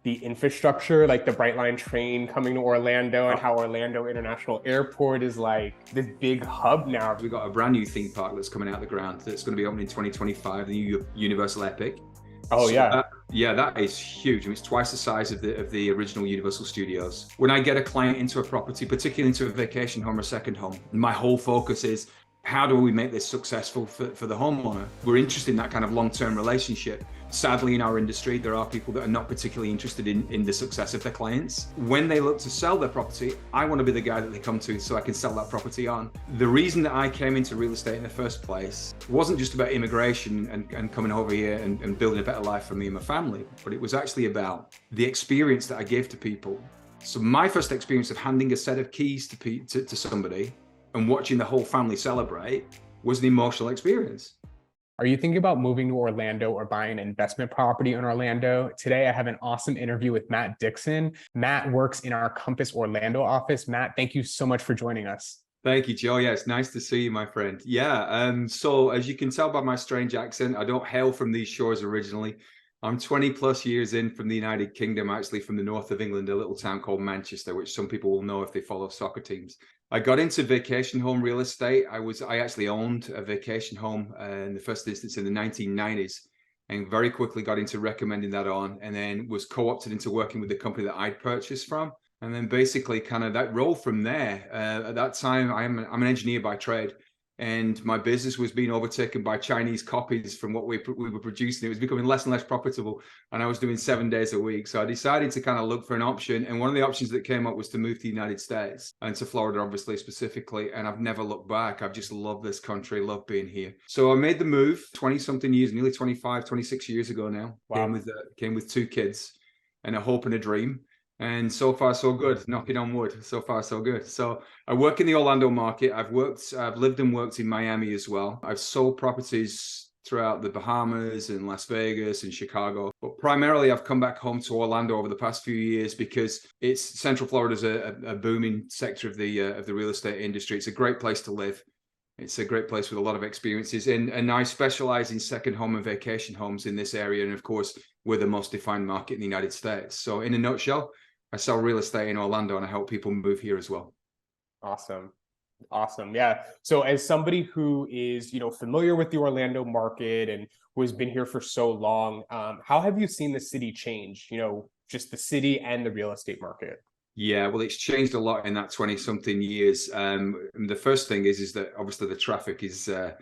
the infrastructure, like the Brightline train coming to Orlando, and how Orlando International Airport is like this big hub now. We've got a brand new theme park that's coming out of the ground that's going to be opening in 2025, the new Universal Epic. Oh So yeah. that is huge. I mean, it's twice the size of the original Universal Studios. When I get a client into a property, particularly into a vacation home or second home, my whole focus is how do we make this successful for the homeowner? We're interested in that kind of long-term relationship. Sadly, in our industry, there are people that are not particularly interested in the success of their clients. When they look to sell their property, I want to be the guy that they come to so I can sell that property on. The reason that I came into real estate in the first place wasn't just about immigration and coming over here and building a better life for me and my family, but it was actually about the experience that I gave to people. So my first experience of handing a set of keys to somebody and watching the whole family celebrate was an emotional experience. Are you thinking about moving to Orlando or buying an investment property in Orlando? Today, I have an awesome interview with Matt Dixon. Matt works in our Compass Orlando office. Matt, thank you so much for joining us. Thank you, Joe. Yeah, it's nice to see you, my friend. Yeah, so as you can tell by my strange accent, I don't hail from these shores originally. I'm 20 plus years in from the United Kingdom, actually from the north of England, a little town called Manchester, which some people will know if they follow soccer teams. I got into vacation home real estate. I actually owned a vacation home in the first instance in the 1990s, and very quickly got into recommending that on, and then was co-opted into working with the company that I'd purchased from. And then basically kind of that role from there. At that time, I'm an engineer by trade, and my business was being overtaken by Chinese copies from what we were producing. It was becoming less and less profitable, and I was doing 7 days a week. So I decided to kind of look for an option, and one of the options that came up was to move to the United States and to Florida, obviously, specifically. And I've never looked back. I've just loved this country, love being here. So I made the move 20-something years, nearly 25, 26 years ago now. Wow. Came with 2 kids and a hope and a dream. And so far, so good. Knocking on wood. So far, so good. So I work in the Orlando market. I've lived and worked in Miami as well. I've sold properties throughout the Bahamas and Las Vegas and Chicago. But primarily, I've come back home to Orlando over the past few years because Central Florida is a booming sector of the real estate industry. It's a great place to live. It's a great place with a lot of experiences. And I specialize in second home and vacation homes in this area. And of course, we're the most defined market in the United States. So in a nutshell, I sell real estate in Orlando and I help people move here as well. Awesome. Awesome. Yeah. So as somebody who is, familiar with the Orlando market and who has been here for so long, how have you seen the city change, just the city and the real estate market? Yeah, well, it's changed a lot in that 20-something years. The first thing is that obviously the traffic is a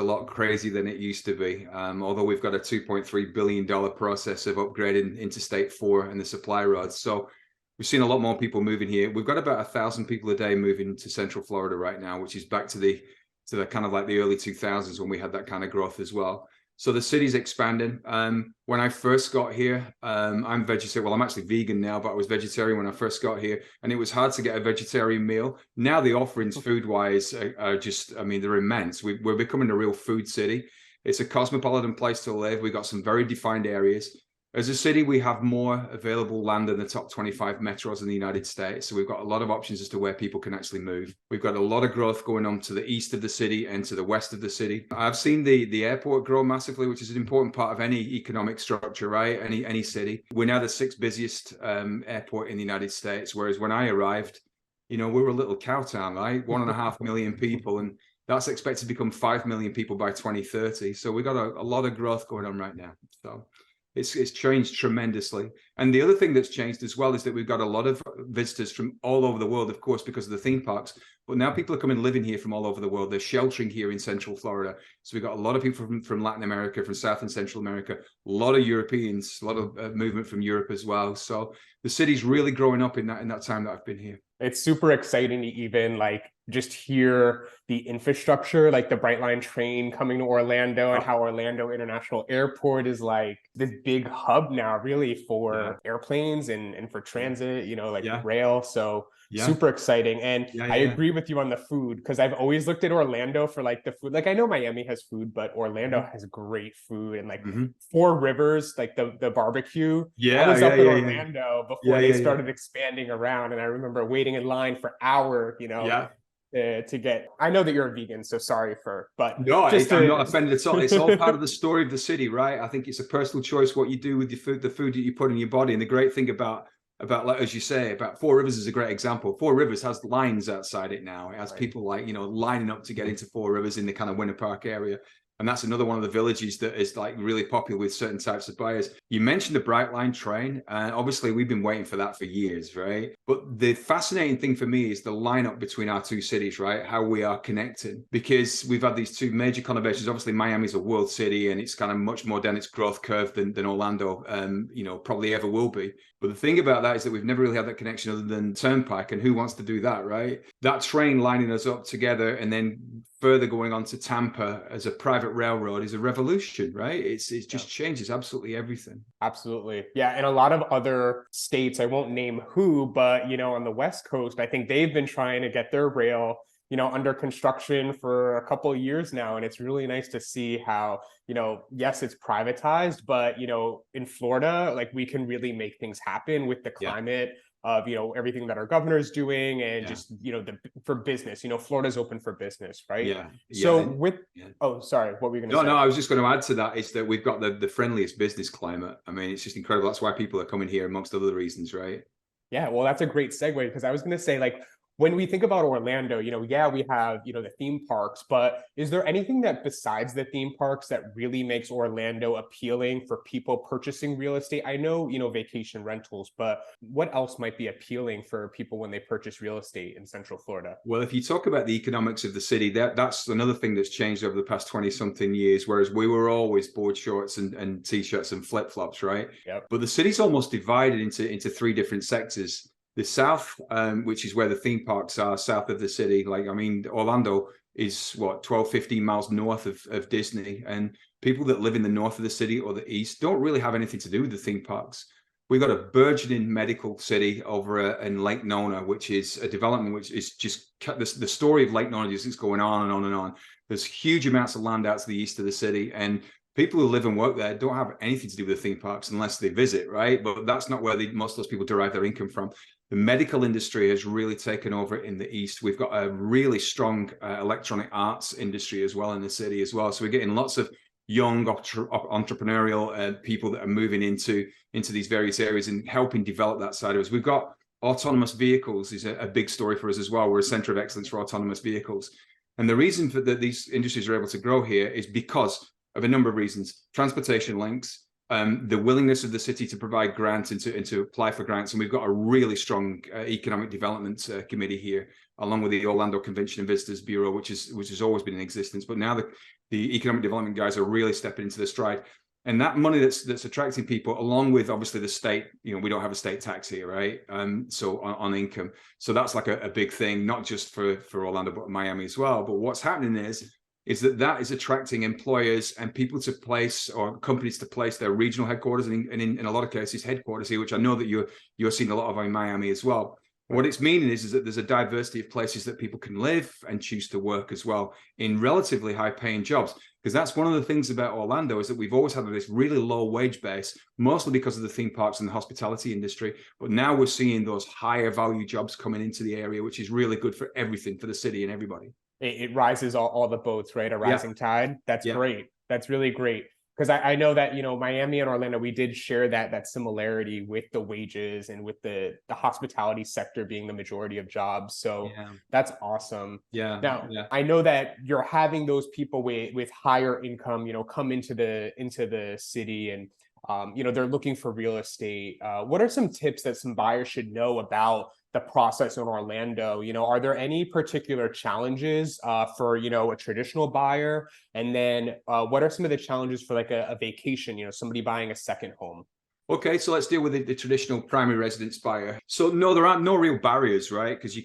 lot crazier than it used to be. Although we've got a $2.3 billion process of upgrading Interstate 4 and the supply roads. So we've seen a lot more people moving here. We've got about 1,000 people a day moving to Central Florida right now, which is back to the kind of like the early 2000s when we had that kind of growth as well. So the city's expanding. When I first got here, I'm vegetarian. Well, I'm actually vegan now, but I was vegetarian when I first got here, and it was hard to get a vegetarian meal. Now the offerings food-wise are just, they're immense. We're becoming a real food city. It's a cosmopolitan place to live. We've got some very defined areas. As a city, we have more available land than the top 25 metros in the United States. So we've got a lot of options as to where people can actually move. We've got a lot of growth going on to the east of the city and to the west of the city. I've seen the airport grow massively, which is an important part of any economic structure, right? Any city. We're now the 6th busiest airport in the United States, whereas when I arrived, we were a little cow town, right? 1.5 million people, and that's expected to become 5 million people by 2030. So we've got a lot of growth going on right now. So it's changed tremendously. And the other thing that's changed as well is that we've got a lot of visitors from all over the world, of course, because of the theme parks. But now people are coming living here from all over the world. They're sheltering here in Central Florida. So we've got a lot of people from Latin America, from South and Central America, a lot of Europeans, a lot of movement from Europe as well. So the city's really growing up in that time that I've been here. It's super exciting to even just hear the infrastructure, like the Brightline train coming to Orlando, and how Orlando International Airport is like this big hub now really for airplanes and for transit, rail. So super exciting. And I agree with you on the food, because I've always looked at Orlando for the food. I know Miami has food, but Orlando has great food. And Four Rivers, the barbecue. I was up in Orlando before they started expanding around, and I remember waiting in line for hours, to get. I know that you're a vegan, so sorry but No, just I'm not to offended at all. It's all part of the story of the city, right? I think it's a personal choice what you do with your food, the food that you put in your body. And the great thing about like, as you say, about Four Rivers is a great example. Four Rivers has lines outside it now. It has right. people like, lining up to get into Four Rivers in the kind of Winter Park area. And that's another one of the villages that is like really popular with certain types of buyers. You mentioned the Brightline train, and obviously we've been waiting for that for years, right? But the fascinating thing for me is the lineup between our two cities, right? How we are connected, because we've had these two major conurbations. Obviously, Miami's a world city, and it's kind of much more down its growth curve than Orlando, probably ever will be. But the thing about that is that we've never really had that connection other than Turnpike, and who wants to do that, right? That train lining us up together and then further going on to Tampa as a private railroad is a revolution, right? It just changes absolutely everything. Absolutely. Yeah. And a lot of other states, I won't name who, but, on the West Coast, I think they've been trying to get their rail, under construction for a couple of years now. And it's really nice to see how, yes, it's privatized, but, in Florida, like we can really make things happen with the climate of, everything that our governor's doing and just, for business, Florida's open for business, right? Yeah. So oh, sorry, what were you going to say? No, I was just going to add to that is that we've got the friendliest business climate. I mean, it's just incredible. That's why people are coming here, amongst other reasons, right? Yeah, well, that's a great segue because I was going to say, like, when we think about Orlando, we have, the theme parks, but is there anything that besides the theme parks that really makes Orlando appealing for people purchasing real estate? I know, vacation rentals, but what else might be appealing for people when they purchase real estate in Central Florida? Well, if you talk about the economics of the city, that's another thing that's changed over the past 20 something years, whereas we were always board shorts and t-shirts and flip-flops, right? Yep. But the city's almost divided into three different sectors. The south, which is where the theme parks are, south of the city. Like, I mean, Orlando is what, 12, 15 miles north of Disney. And people that live in the north of the city or the east don't really have anything to do with the theme parks. We've got a burgeoning medical city over in Lake Nona, which is a development which is just the story of Lake Nona just is going on and on and on. There's huge amounts of land out to the east of the city, and people who live and work there don't have anything to do with the theme parks unless they visit, right? But that's not where most of those people derive their income from. The medical industry has really taken over in the east. We've got a really strong electronic arts industry as well in the city as well. So we're getting lots of young entrepreneurial people that are moving into these various areas and helping develop that side of us. We've got autonomous vehicles is a big story for us as well. We're a center of excellence for autonomous vehicles. And the reason for that these industries are able to grow here is because of a number of reasons. Transportation links, the willingness of the city to provide grants and to apply for grants. And we've got a really strong economic development committee here, along with the Orlando Convention and Visitors Bureau, which has always been in existence. But now the economic development guys are really stepping into the stride. And that money that's attracting people, along with obviously the state, we don't have a state tax here, right? So on income. So that's like a big thing, not just for Orlando, but Miami as well. But what's happening is that is attracting employers and people to place, or companies to place, their regional headquarters and in a lot of cases headquarters here, which I know that you're seeing a lot of in Miami as well. What it's meaning is that there's a diversity of places that people can live and choose to work as well in relatively high paying jobs. Because that's one of the things about Orlando is that we've always had this really low wage base, mostly because of the theme parks and the hospitality industry. But now we're seeing those higher value jobs coming into the area, which is really good for everything, for the city and everybody. It rises all the boats, right? A rising tide. That's great. That's really great. Because I know that, Miami and Orlando, we did share that similarity with the wages and with the hospitality sector being the majority of jobs. So that's awesome. Now, I know that you're having those people with higher income, come into the city and, they're looking for real estate. What are some tips that some buyers should know about the process in Orlando? Are there any particular challenges for, a traditional buyer? And then what are some of the challenges for like a vacation, somebody buying a second home? Okay, so let's deal with the traditional primary residence buyer. So no, there aren't no real barriers, right? Because you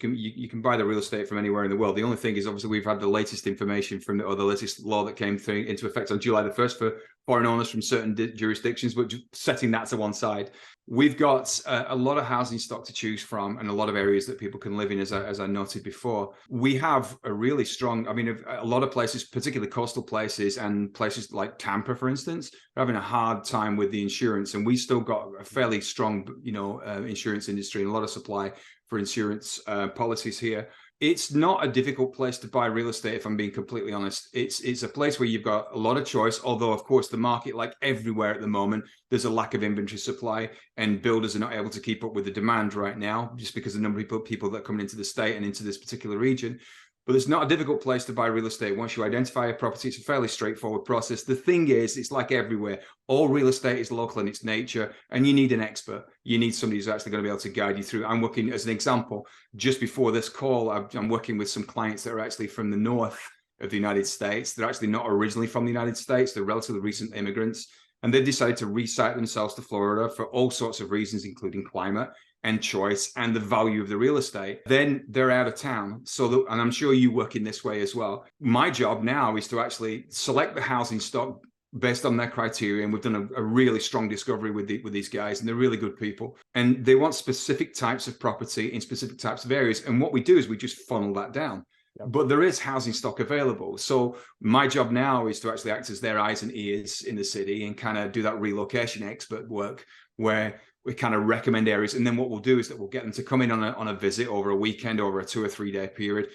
can buy the real estate from anywhere in the world. The only thing is obviously we've had the latest information from the latest law that came into effect on July the 1st for foreign owners from certain jurisdictions, but setting that to one side. We've got a lot of housing stock to choose from and a lot of areas that people can live in, as I noted before. We have a really strong, a lot of places, particularly coastal places and places like Tampa, for instance, are having a hard time with the insurance. And we still got a fairly strong, insurance industry and a lot of supply for insurance policies here. It's not a difficult place to buy real estate, if I'm being completely honest. It's a place where you've got a lot of choice, although of course the market, like everywhere at the moment, there's a lack of inventory supply, and builders are not able to keep up with the demand right now, just because the number of people that are coming into the state and into this particular region. But it's not a difficult place to buy real estate. Once you identify a property, it's a fairly straightforward process. The thing is, it's like everywhere. All real estate is local in its nature, and you need an expert. You need somebody who's actually going to be able to guide you through. I'm working, as an example, just before this call, I'm working with some clients that are actually from the north of the United States. They're actually not originally from the United States. They're relatively recent immigrants, and they decided to resite themselves to Florida for all sorts of reasons, including climate and choice and the value of the real estate. Then they're out of town. And I'm sure you work in this way as well. My job now is to actually select the housing stock based on their criteria. And we've done a really strong discovery with these guys, and they're really good people. And they want specific types of property in specific types of areas. And what we do is we just funnel that down. But there is housing stock available. So my job now is to actually act as their eyes and ears in the city and kind of do that relocation expert work, where we kind of recommend areas. And then what we'll do is that we'll get them to come in on a visit over a weekend, over a 2 or 3 day period.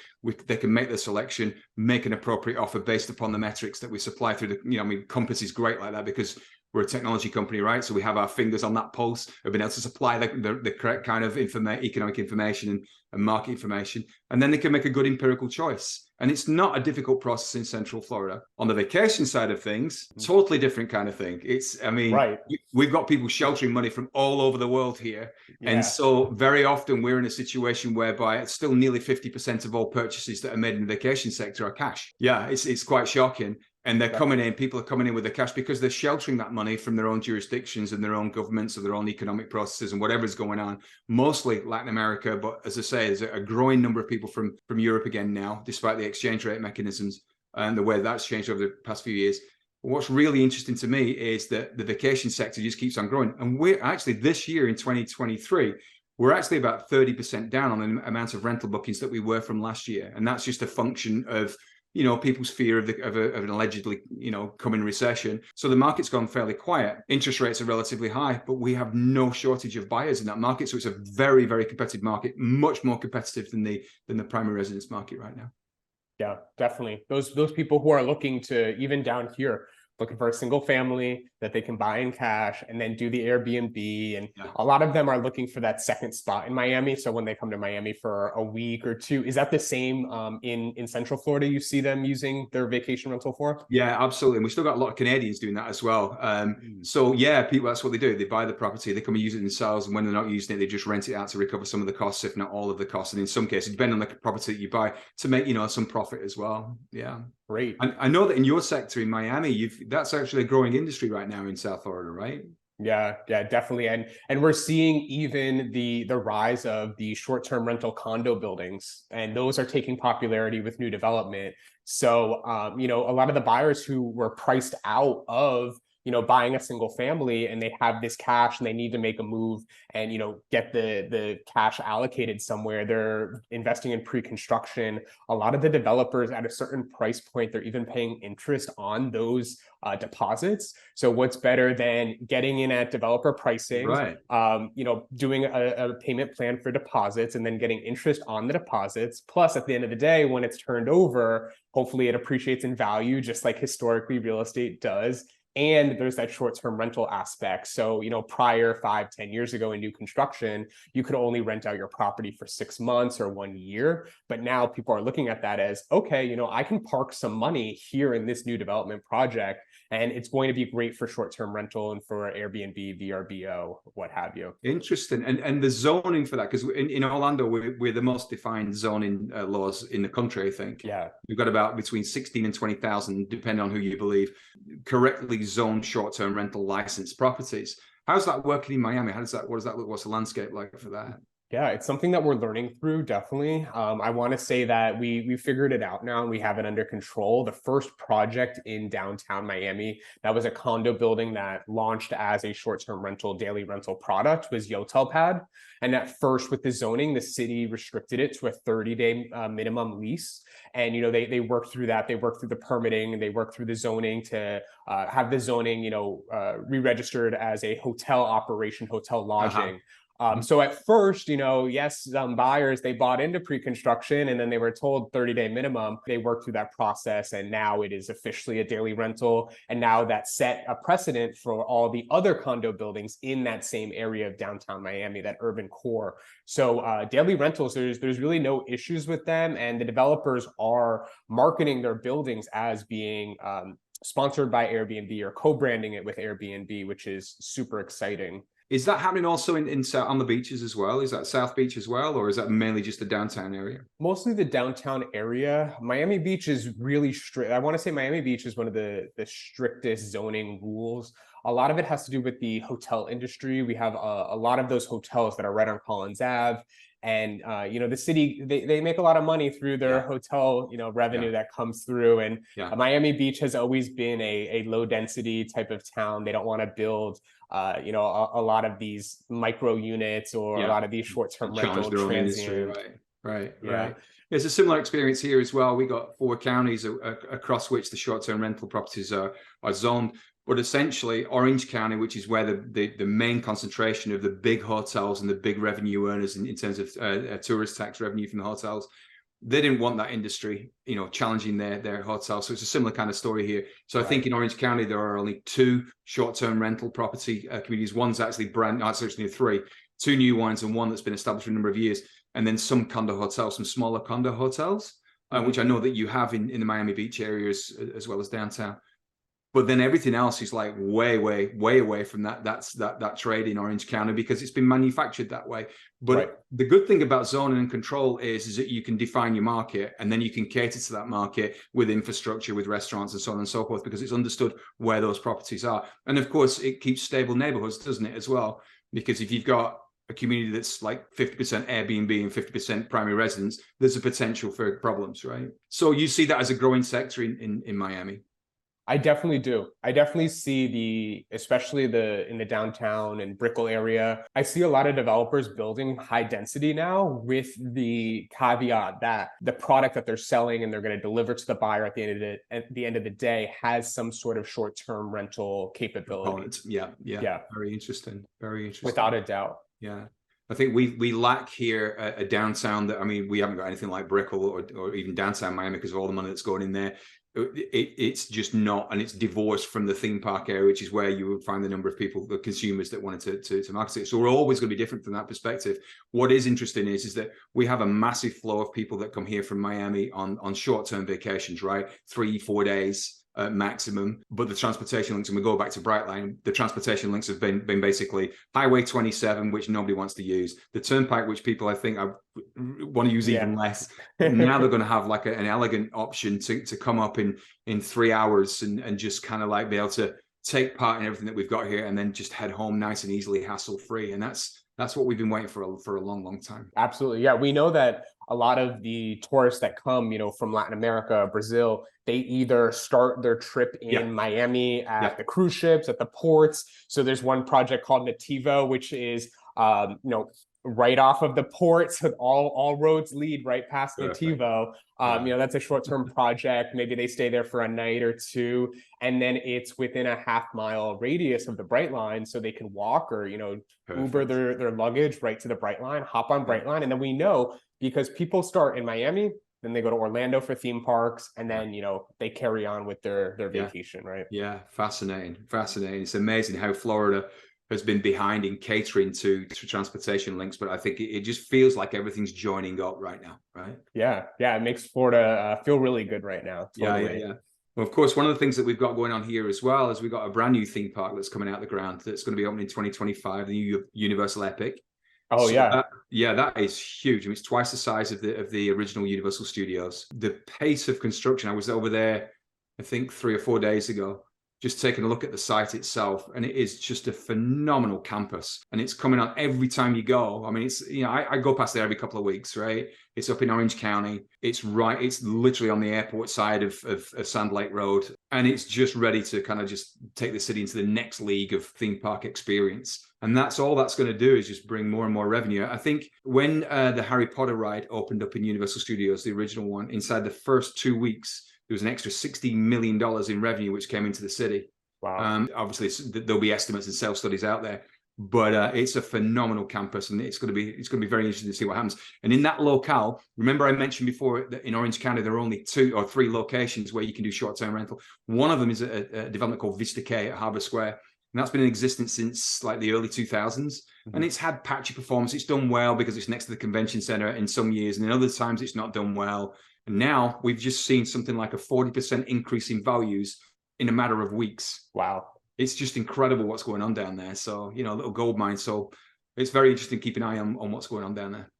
They can make the selection, make an appropriate offer based upon the metrics that we supply through Compass is great like that, because we're a technology company, right? So we have our fingers on that pulse of being able to supply the correct kind of economic information and market information. And then they can make a good empirical choice. And it's not a difficult process in Central Florida. On the vacation side of things, totally different kind of thing. We've got people sheltering money from all over the world here. Yeah. And so very often we're in a situation whereby it's still nearly 50% of all purchases that are made in the vacation sector are cash. Yeah, it's quite shocking. And they're coming in, people are coming in with the cash because they're sheltering that money from their own jurisdictions and their own governments or their own economic processes and whatever's going on, mostly Latin America. But as I say, there's a growing number of people from Europe again now, despite the exchange rate mechanisms and the way that's changed over the past few years. But what's really interesting to me is that the vacation sector just keeps on growing. And we're actually, this year in 2023, we're actually about 30% down on the amount of rental bookings that we were from last year. And that's just a function of people's fear of an allegedly, coming recession. So the market's gone fairly quiet. Interest rates are relatively high, but we have no shortage of buyers in that market. So it's a very, very competitive market, much more competitive than the primary residence market right now. Yeah, definitely. Those people who are looking to, even down here, looking for a single family that they can buy in cash and then do the Airbnb. And a lot of them are looking for that second spot in Miami. So when they come to Miami for a week or two, is that the same in Central Florida? You see them using their vacation rental for? Yeah, absolutely. And we still got a lot of Canadians doing that as well. So yeah, people, that's what they do. They buy the property, they come and use it themselves. And when they're not using it, they just rent it out to recover some of the costs, if not all of the costs. And in some cases, depending on the property that you buy, to make, some profit as well. Yeah. Great. I know that in your sector in Miami, that's actually a growing industry right now in South Florida, right? Yeah, definitely. And we're seeing even the rise of the short-term rental condo buildings, and those are taking popularity with new development. So, a lot of the buyers who were priced out of buying a single family, and they have this cash and they need to make a move and, get the cash allocated somewhere. They're investing in pre-construction. A lot of the developers at a certain price point, they're even paying interest on those deposits. So what's better than getting in at developer pricing, right? Doing a payment plan for deposits and then getting interest on the deposits. Plus, at the end of the day, when it's turned over, hopefully it appreciates in value, just like historically real estate does. And there's that short-term rental aspect. So, prior 5-10 years ago in new construction, you could only rent out your property for 6 months or 1 year. But now people are looking at that as, okay, I can park some money here in this new development project, and it's going to be great for short-term rental and for Airbnb, VRBO, what have you. Interesting. And the zoning for that, because in Orlando, we're the most defined zoning laws in the country, I think. Yeah. We've got about between 16 and 20,000, depending on who you believe, correctly zoned short-term rental licensed properties. How's that working in Miami? What does that look? What's the landscape like for that? Yeah, it's something that we're learning through, definitely. I want to say that we figured it out now and we have it under control. The first project in downtown Miami, that was a condo building that launched as a short-term rental, daily rental product, was Yotel Pad. And at first with the zoning, the city restricted it to a 30-day minimum lease. And, they worked through that. They worked through the permitting, and they worked through the zoning to have the zoning, re-registered as a hotel operation, hotel lodging. So at first, yes, buyers, they bought into pre-construction and then they were told 30-day minimum. They worked through that process and now it is officially a daily rental. And now that set a precedent for all the other condo buildings in that same area of downtown Miami, that urban core. So daily rentals, there's really no issues with them. And the developers are marketing their buildings as being sponsored by Airbnb or co-branding it with Airbnb, which is super exciting. Is that happening also in on the beaches as well? Is that South Beach as well, or is that mainly just the downtown area? Mostly the downtown area. Miami Beach is really strict. I want to say Miami Beach is one of the strictest zoning rules. A lot of it has to do with the hotel industry. We have a lot of those hotels that are right on Collins Ave. And the city, they make a lot of money through their hotel, revenue that comes through. And Miami Beach has always been a low density type of town. They don't want to build a lot of these micro units or a lot of these short-term rental transient. Right. There's a similar experience here as well. We got 4 counties across which the short-term rental properties are zoned. But essentially, Orange County, which is where the main concentration of the big hotels and the big revenue earners in terms of tourist tax revenue from the hotels, they didn't want that industry, challenging their hotels. So it's a similar kind of story here. So I think in Orange County, there are only 2 short-term rental property communities. One's actually actually 3, 2 new ones and one that's been established for a number of years. And then some condo hotels, some smaller condo hotels, which I know that you have in the Miami Beach areas as well as downtown. But then everything else is like way away from that trade in Orange County because it's been manufactured that way. But the good thing about zoning and control is that you can define your market and then you can cater to that market with infrastructure, with restaurants and so on and so forth, because it's understood where those properties are. And of course, it keeps stable neighborhoods, doesn't it, as well? Because if you've got a community that's like 50% Airbnb and 50% primary residence, there's a potential for problems, right? So you see that as a growing sector in Miami. I definitely do. I definitely see especially in the downtown and Brickell area, I see a lot of developers building high density now with the caveat that the product that they're selling and they're going to deliver to the buyer at the end of the day has some sort of short-term rental capability. Yeah. Very interesting. Without a doubt. Yeah. I think we lack here a downtown that, we haven't got anything like Brickell or even downtown Miami because of all the money that's going in there. It's just not, and it's divorced from the theme park area, which is where you would find the number of people, the consumers that wanted to market it. So we're always going to be different from that perspective. What is interesting is that we have a massive flow of people that come here from Miami on short-term vacations, right? 3-4 days. Maximum, but the transportation links, and we go back to Brightline, the transportation links have been basically Highway 27, which nobody wants to use, the Turnpike, which people I think want to use even less. Now they're going to have like an elegant option to come up in 3 hours and just kind of like be able to take part in everything that we've got here and then just head home nice and easily, hassle-free. And that's what we've been waiting for a long time. Absolutely. Yeah. We know that a lot of the tourists that come, from Latin America, Brazil, they either start their trip in Miami at the cruise ships, at the ports. So there's one project called Nativo, which is, right off of the port. So all roads lead right past Nativo. That's a short-term project. Maybe they stay there for a night or 2, and then it's within a half-mile radius of the Brightline, so they can walk or Uber their luggage right to the Brightline, hop on Brightline, and then we know because people start in Miami, then they go to Orlando for theme parks, and then they carry on with their vacation, right? Yeah, fascinating. It's amazing how Florida has been behind in catering to transportation links, but I think it just feels like everything's joining up right now, right? Yeah, it makes Florida feel really good right now. Totally. Yeah. Well, of course, one of the things that we've got going on here as well is we've got a brand new theme park that's coming out the ground that's going to be opening in 2025, the new Universal Epic. Oh, so that is huge. It's twice the size of the original Universal Studios. The pace of construction, I was over there, I think 3 or 4 days ago, just taking a look at the site itself, and it is just a phenomenal campus, and it's coming on every time you go. It's I go past there every couple of weeks, right? It's up in Orange County. It's literally on the airport side of Sand Lake Road, and it's just ready to kind of just take the city into the next league of theme park experience. And that's all that's going to do is just bring more and more revenue. I think when the Harry Potter ride opened up in Universal Studios, the original one, inside the first 2 weeks, there was an extra $60 million in revenue which came into the city. Wow. Obviously, there'll be estimates and sales studies out there. but it's a phenomenal campus, and it's going to be very interesting to see what happens. And in that locale, remember I mentioned before that in Orange County there are only 2 or 3 locations where you can do short-term rental. One of them is a development called Vista K at Harbour Square, and that's been in existence since like the early 2000s. And it's had patchy performance. It's done well because it's next to the convention center in some years, and in other times it's not done well. And now we've just seen something like a 40% increase in values in a matter of weeks. Wow. It's just incredible what's going on down there. So, a little gold mine. So it's very interesting to keep an eye on what's going on down there.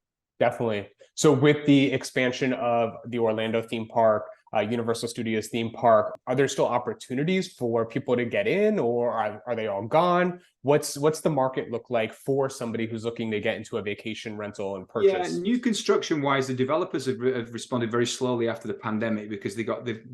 Definitely. So with the expansion of the Orlando theme park, Universal Studios theme park, are there still opportunities for people to get in, or are they all gone? What's the market look like for somebody who's looking to get into a vacation rental and purchase? Yeah, new construction wise, the developers have responded very slowly after the pandemic because they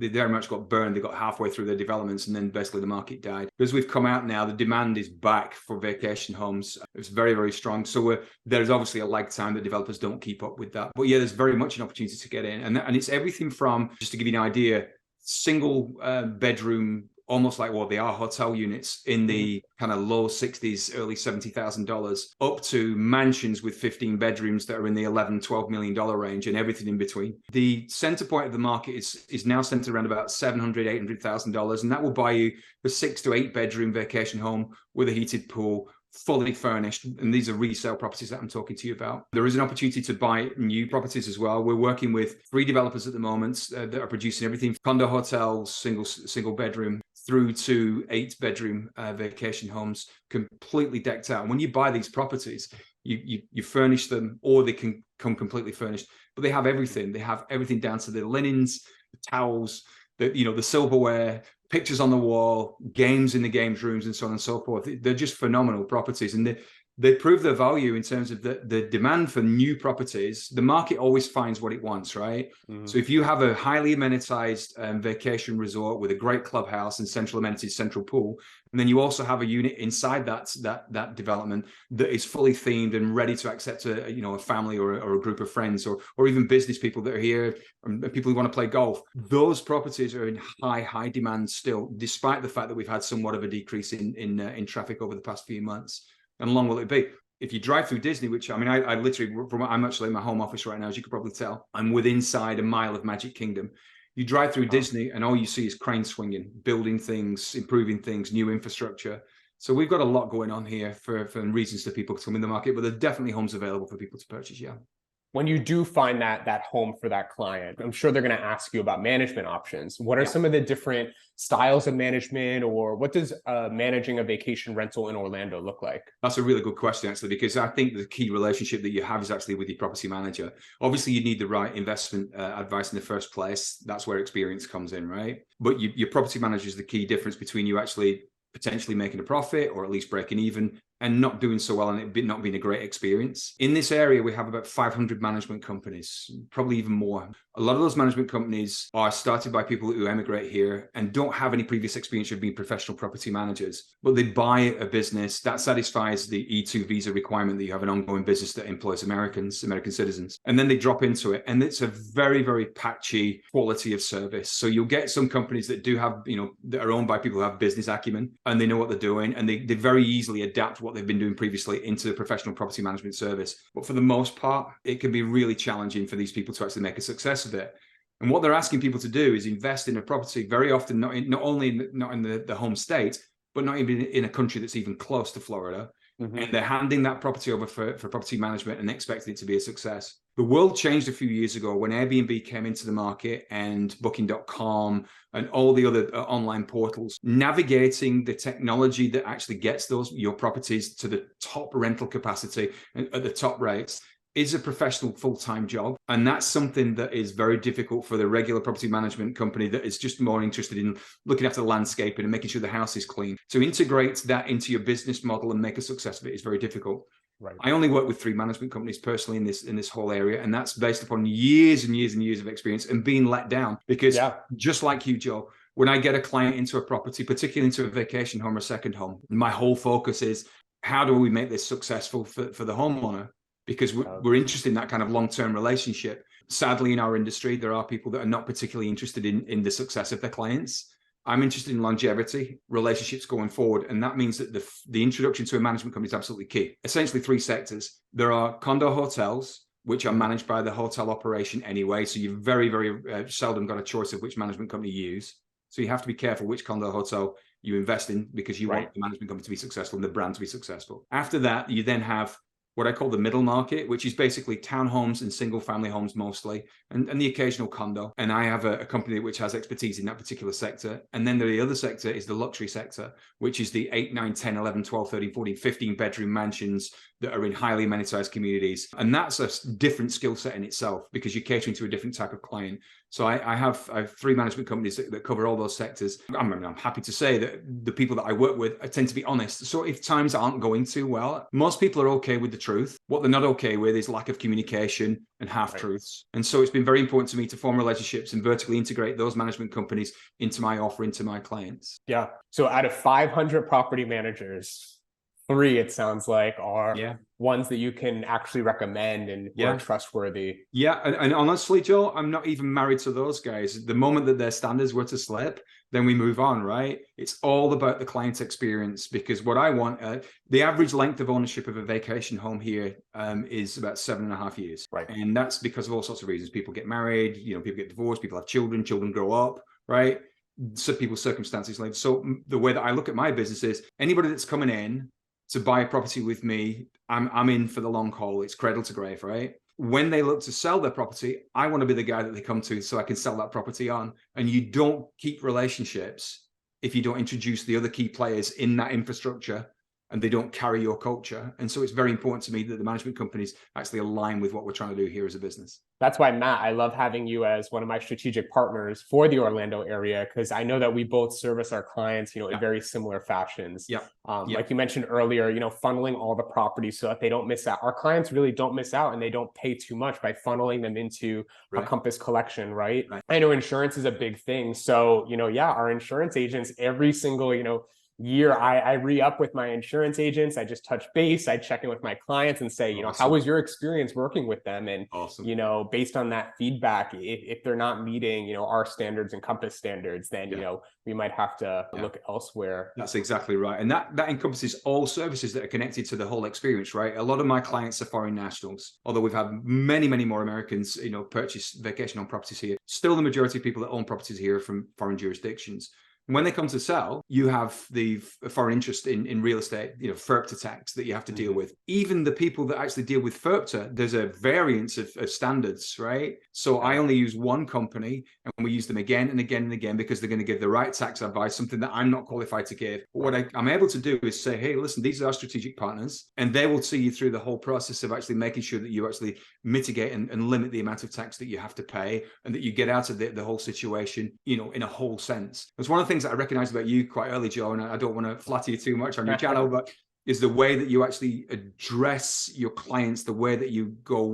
very much got burned. They got halfway through their developments, and then basically the market died. As we've come out now, the demand is back for vacation homes. It's very, very strong. So there's obviously a lag time that developers don't keep up with that. But yeah, there's very much an opportunity to get in, and it's everything from, just to give you an idea, single bedroom, almost like what they are, hotel units in the kind of low 60s, early $70,000, up to mansions with 15 bedrooms that are in the $11-12 million range, and everything in between. The center point of the market is now centered around about $700,000-800,000, and that will buy you a 6 to 8 bedroom vacation home with a heated pool, fully furnished. And these are resale properties that I'm talking to you about. There is an opportunity to buy new properties as well. We're working with 3 developers at the moment that are producing everything from condo hotels, single bedroom, through to 8 bedroom vacation homes, completely decked out. And when you buy these properties, you furnish them, or they can come completely furnished, but they have everything. They have everything down to the linens, the towels, the silverware, pictures on the wall, games in the games rooms, and so on and so forth. They're just phenomenal properties, and they prove their value in terms of the demand for new properties. The market always finds what it wants, right? So if you have a highly amenitized vacation resort with a great clubhouse and central amenities, central pool, and then you also have a unit inside that development that is fully themed and ready to accept a family or a group of friends, or even business people that are here, and people who want to play golf, those properties are in high demand still, despite the fact that we've had somewhat of a decrease in traffic over the past few months. And how long will it be? If you drive through Disney, which, I mean, I literally, I'm actually in my home office right now, as you could probably tell. I'm inside a mile of Magic Kingdom. You drive through Disney and all you see is cranes swinging, building things, improving things, new infrastructure. So we've got a lot going on here for reasons for people to come in the market, but there are definitely homes available for people to purchase, yeah. When you do find that home for that client, I'm sure they're going to ask you about management options. What are some of the different styles of management, or what does managing a vacation rental in Orlando look like? That's a really good question, actually, because I think the key relationship that you have is actually with your property manager. Obviously, you need the right investment advice in the first place. That's where experience comes in, right? But your property manager is the key difference between you actually potentially making a profit, or at least breaking even, and not doing so well, and it not being a great experience. In this area, we have about 500 management companies, probably even more. A lot of those management companies are started by people who emigrate here and don't have any previous experience of being professional property managers, but they buy a business that satisfies the E2 visa requirement that you have an ongoing business that employs American citizens. And then they drop into it, and it's a very, very patchy quality of service. So you'll get some companies that do have, that are owned by people who have business acumen, and they know what they're doing, and they very easily adapt what they've been doing previously into the professional property management service. But for the most part, it can be really challenging for these people to actually make a success of it. And what they're asking people to do is invest in a property, very often not only in the home state, but not even in a country that's even close to Florida. And they're handing that property over for property management and expecting it to be a success. The world changed a few years ago when Airbnb came into the market, and Booking.com and all the other online portals. Navigating the technology that actually gets your properties to the top rental capacity and at the top rates is a professional full-time job. And that's something that is very difficult for the regular property management company that is just more interested in looking after the landscaping and making sure the house is clean. To integrate that into your business model and make a success of it is very difficult. Right. I only work with 3 management companies personally in this whole area, and that's based upon years and years and years of experience and being let down. Because just like you, Joe, when I get a client into a property, particularly into a vacation home or a second home, my whole focus is, how do we make this successful for the homeowner? Because we're interested in that kind of long-term relationship. Sadly, in our industry, there are people that are not particularly interested in the success of their clients. I'm interested in longevity, relationships going forward. And that means that the introduction to a management company is absolutely key. Essentially 3 sectors. There are condo hotels, which are managed by the hotel operation anyway. So you've very, very seldom got a choice of which management company you use. So you have to be careful which condo hotel you invest in, because you want the management company to be successful and the brand to be successful. After that, you then have what I call the middle market, which is basically townhomes and single family homes mostly, and the occasional condo. And I have a company which has expertise in that particular sector. And then the other sector is the luxury sector, which is the 8, 9, 10, 11, 12, 13, 14, 15 bedroom mansions that are in highly amenitized communities. And that's a different skill set in itself, because you're catering to a different type of client. So I have 3 management companies that cover all those sectors. I'm happy to say that the people that I work with, I tend to be honest. So if times aren't going too well, most people are okay with the truth. What they're not okay with is lack of communication and half-truths. And so it's been very important to me to form relationships and vertically integrate those management companies into my offer, into my clients. Yeah. So out of 500 property managers, 3, it sounds like, are ones that you can actually recommend and are trustworthy. Yeah, and honestly, Joe, I'm not even married to those guys. The moment that their standards were to slip, then we move on, right? It's all about the client experience, because what I want, the average length of ownership of a vacation home here is about 7.5 years. Right. And that's because of all sorts of reasons. People get married, people get divorced, people have children grow up, right? So people's circumstances later. So the way that I look at my business is anybody that's coming in to buy a property with me, I'm in for the long haul. It's cradle to grave, right? When they look to sell their property, I want to be the guy that they come to so I can sell that property on. And you don't keep relationships if you don't introduce the other key players in that infrastructure and they don't carry your culture. And so it's very important to me that the management companies actually align with what we're trying to do here as a business. That's why, Matt, I love having you as one of my strategic partners for the Orlando area, because I know that we both service our clients, in very similar fashions. Like you mentioned earlier, funneling all the properties so that they don't miss out. Our clients really don't miss out, and they don't pay too much by funneling them into a Compass collection, right? I know insurance is a big thing. So, our insurance agents, every single, year, I re-up with my insurance agents. I just touch base. I check in with my clients and say, how was your experience working with them? And, based on that feedback, if they're not meeting, our standards and Compass standards, then, we might have to look elsewhere. That's exactly right. And that encompasses all services that are connected to the whole experience, right? A lot of my clients are foreign nationals, although we've had many, many more Americans, purchase vacation home properties here. Still, the majority of people that own properties here are from foreign jurisdictions. When they come to sell, you have the foreign interest in real estate, FIRPTA tax that you have to deal with. Even the people that actually deal with FIRPTA, there's a variance of standards, right? So I only use one company, and we use them again and again and again because they're going to give the right tax advice, something that I'm not qualified to give. But what I'm able to do is say, hey, listen, these are our strategic partners, and they will see you through the whole process of actually making sure that you actually mitigate and limit the amount of tax that you have to pay, and that you get out of the whole situation, in a whole sense. It's one of the things that I recognized about you quite early, Joe, and I don't want to flatter you too much on your channel, but is the way that you actually address your clients, the way that you go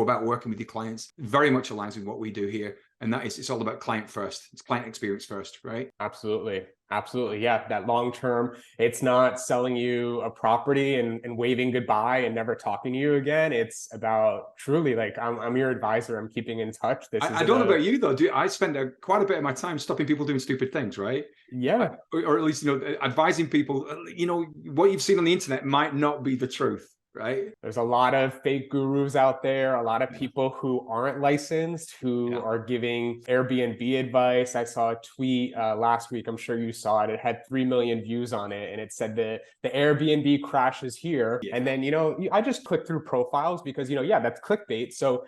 about working with your clients, very much aligns with what we do here. And that is, it's all about client first. It's client experience first, right? Absolutely. Absolutely. Yeah. That long term, it's not selling you a property and waving goodbye and never talking to you again. It's about truly like, I'm your advisor. I'm keeping in touch. I don't know about you though. I spend quite a bit of my time stopping people doing stupid things, right? Yeah. Or at least, advising people, what you've seen on the internet might not be the truth. Right. There's a lot of fake gurus out there, a lot of people who aren't licensed, who are giving Airbnb advice. I saw a tweet last week, I'm sure you saw it. It had 3 million views on it, and it said that the Airbnb crashes here. And then, I just click through profiles because, that's clickbait. So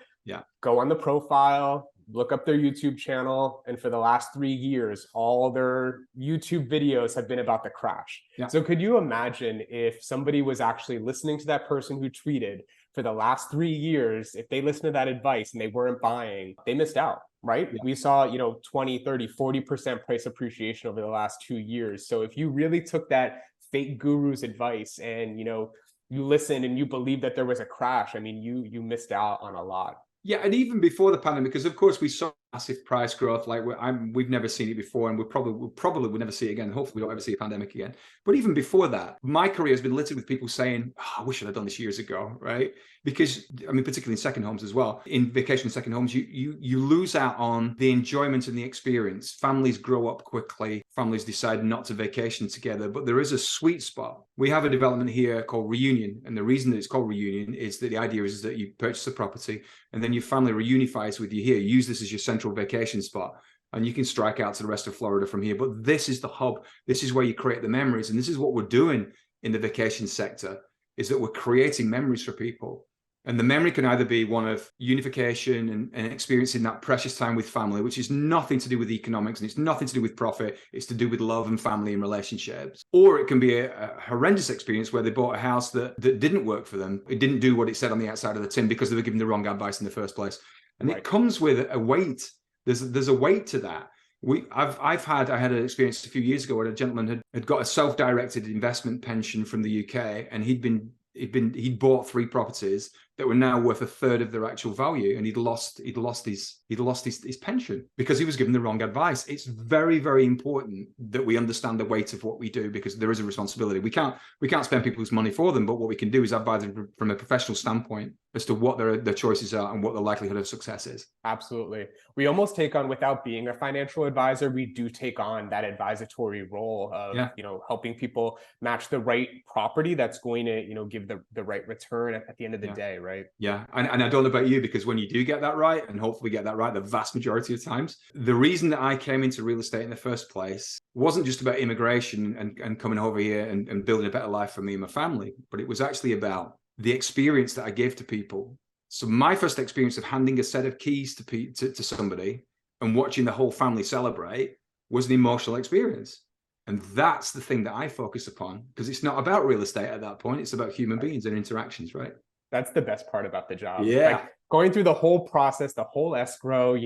go on the profile, look up their YouTube channel, and for the last 3 years, all their YouTube videos have been about the crash. So could you imagine if somebody was actually listening to that person who tweeted for the last 3 years, if they listened to that advice and they weren't buying, they missed out, right? We saw, 20, 30, 40% price appreciation over the last 2 years. So if you really took that fake guru's advice and, you listened and you believed that there was a crash, I mean, you missed out on a lot. Yeah, and even before the pandemic, because of course we saw massive price growth. Like we've never seen it before, and we'll probably never see it again. Hopefully we don't ever see a pandemic again. But even before that, my career has been littered with people saying, oh, I wish I'd done this years ago, right? Because I mean, particularly in second homes as well, in vacation second homes, you lose out on the enjoyment and the experience. Families grow up quickly. Families decide not to vacation together, but there is a sweet spot. We have a development here called Reunion, and the reason that it's called Reunion is that the idea is that you purchase a property and then your family reunifies with you here. Use this as your central vacation spot, and you can strike out to the rest of Florida from here. But this is the hub. This is where you create the memories, and this is what we're doing in the vacation sector, is that we're creating memories for people. And the memory can either be one of unification and experiencing that precious time with family, which is nothing to do with economics, and it's nothing to do with profit. It's to do with love and family and relationships. Or it can be a horrendous experience where they bought a house that didn't work for them. It didn't do what it said on the outside of the tin because they were given the wrong advice in the first place. And It comes with a weight. There's a weight to that. I had an experience a few years ago where a gentleman had got a self-directed investment pension from the UK, and he'd bought 3 properties that were now worth a third of their actual value, and he'd lost his pension because he was given the wrong advice. It's very, very important that we understand the weight of what we do, because there is a responsibility. We can't spend people's money for them, but what we can do is advise them from a professional standpoint as to what their choices are and what the likelihood of success is. Absolutely. We almost take on, without being a financial advisor, we do take on that advisory role of, helping people match the right property that's going to, give the right return at the end of the day, right? Yeah. And I don't know about you, because when you do get that right, and hopefully get that right the vast majority of times, the reason that I came into real estate in the first place wasn't just about immigration and coming over here and building a better life for me and my family, but it was actually about the experience that I gave to people. So my first experience of handing a set of keys to somebody and watching the whole family celebrate was an emotional experience. And that's the thing that I focus upon, because it's not about real estate at that point. It's about human beings and interactions, right? That's the best part about the job. Yeah. Like going through the whole process, the whole escrow,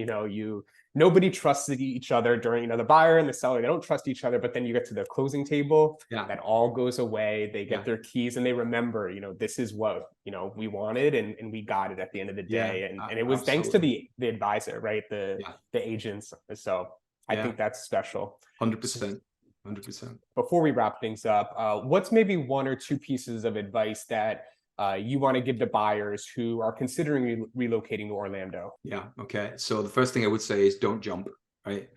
nobody trusts each other during, the buyer and the seller, they don't trust each other, but then you get to the closing table, that all goes away. They get their keys and they remember, this is what, we wanted and we got it at the end of the day. And it was thanks to the advisor, right? The agents. So I think that's special. 100%. 100%. Before we wrap things up, what's maybe 1 or 2 pieces of advice that you want to give to buyers who are considering relocating to Orlando? Yeah. Okay. So the first thing I would say is don't jump, right?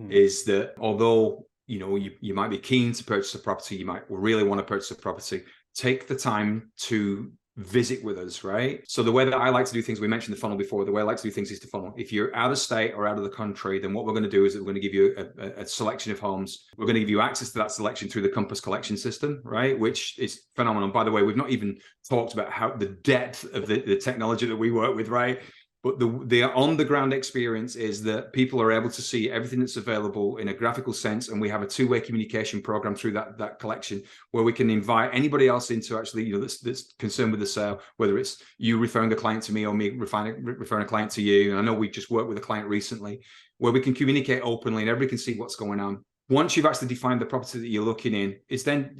Is that although, you might be keen to purchase a property, you might really want to purchase a property, take the time to visit with us, right? So the way that I like to do things, we mentioned the funnel before, the way I like to do things is to funnel. If you're out of state or out of the country, then what we're going to do is that we're going to give you a selection of homes. We're going to give you access to that selection through the Compass collection system, right? Which is phenomenal. By the way, we've not even talked about how the depth of the technology that we work with, right? But the on-the-ground experience is that people are able to see everything that's available in a graphical sense, and we have a 2-way communication program through that collection where we can invite anybody else into actually, that's concerned with the sale, whether it's you referring a client to me or me referring a client to you. And I know we just worked with a client recently where we can communicate openly and everybody can see what's going on. Once you've actually defined the property that you're looking in, it's then,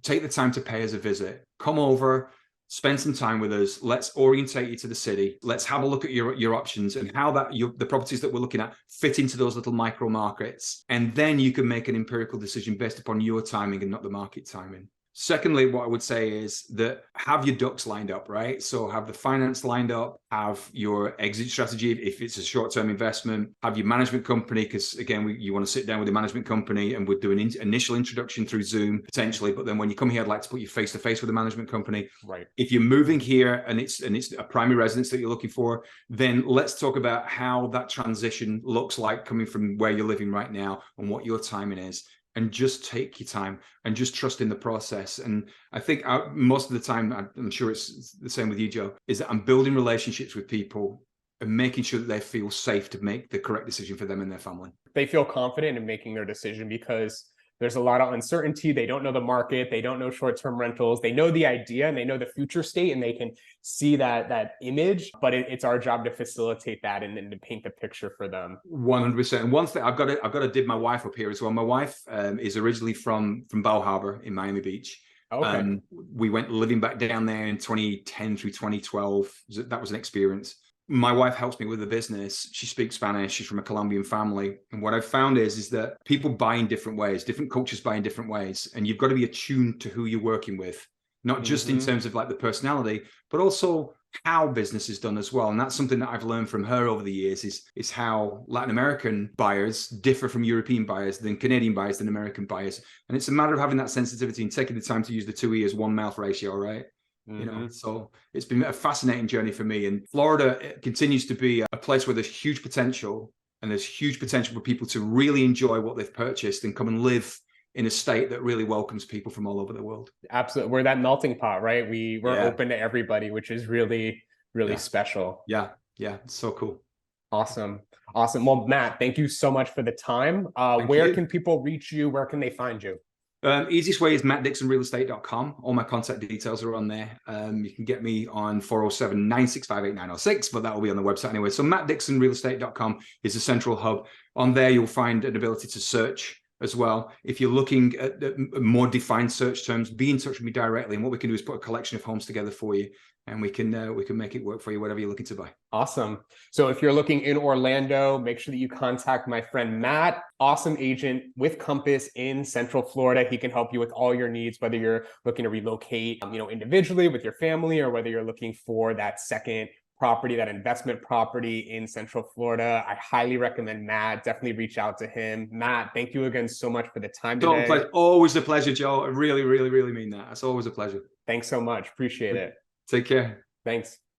take the time to pay us a visit. Come over, spend some time with us. Let's orientate you to the city. Let's have a look at your options and how the properties that we're looking at fit into those little micro markets. And then you can make an empirical decision based upon your timing and not the market timing. Secondly, what I would say is that have your ducks lined up, right? So have the finance lined up, have your exit strategy if it's a short-term investment, have your management company, because again, you want to sit down with the management company and we'll do an initial introduction through Zoom potentially, but then when you come here, I'd like to put you face-to-face with the management company. Right. If you're moving here and it's a primary residence that you're looking for, then let's talk about how that transition looks like coming from where you're living right now and what your timing is. And just take your time and just trust in the process. And I think most of the time, I'm sure it's the same with you, Joe, is that I'm building relationships with people and making sure that they feel safe to make the correct decision for them and their family. They feel confident in making their decision because there's a lot of uncertainty. They don't know the market. They don't know short-term rentals. They know the idea and they know the future state and they can see that image, but it's our job to facilitate that and to paint the picture for them. 100%. And one thing I've got to dib my wife up here as well. My wife is originally from Bal Harbour in Miami Beach. Okay. We went living back down there in 2010 through 2012. That was an experience. my wife helps me with the business. She speaks Spanish. She's from a Colombian family. And what I've found is that people buy in different ways. Different cultures buy in different ways. And you've got to be attuned to who you're working with, not just in terms of like the personality, but also how business is done as well. And that's something that I've learned from her over the years is how Latin American buyers differ from European buyers, than Canadian buyers, than American buyers. And it's a matter of having that sensitivity and taking the time to use the 2 ears, 1 mouth ratio, right? You know, so it's been a fascinating journey for me. And Florida continues to be a place where there's huge potential, and there's huge potential for people to really enjoy what they've purchased and come and live in a state that really welcomes people from all over the world. Absolutely. We're that melting pot, right? We're open to everybody, which is really, really special. Yeah. It's so cool. Awesome. Well, Matt, thank you so much for the time. Where can people reach you? Where can they find you? Easiest way is mattdixonrealestate.com. All my contact details are on there. You can get me on 407-965-8906, but that will be on the website anyway. So mattdixonrealestate.com is the central hub. On there, you'll find an ability to search as well. If you're looking at more defined search terms, be in touch with me directly. And what we can do is put a collection of homes together for you, and we can make it work for you, whatever you're looking to buy. Awesome. So if you're looking in Orlando, make sure that you contact my friend Matt, awesome agent with Compass in Central Florida. He can help you with all your needs, whether you're looking to relocate, individually with your family, or whether you're looking for that second property, that investment property in Central Florida. I highly recommend Matt. Definitely reach out to him. Matt, thank you again so much for the time today. Always a pleasure, Joe. I really, really, really mean that. It's always a pleasure. Thanks so much. Appreciate it. Take care. Thanks.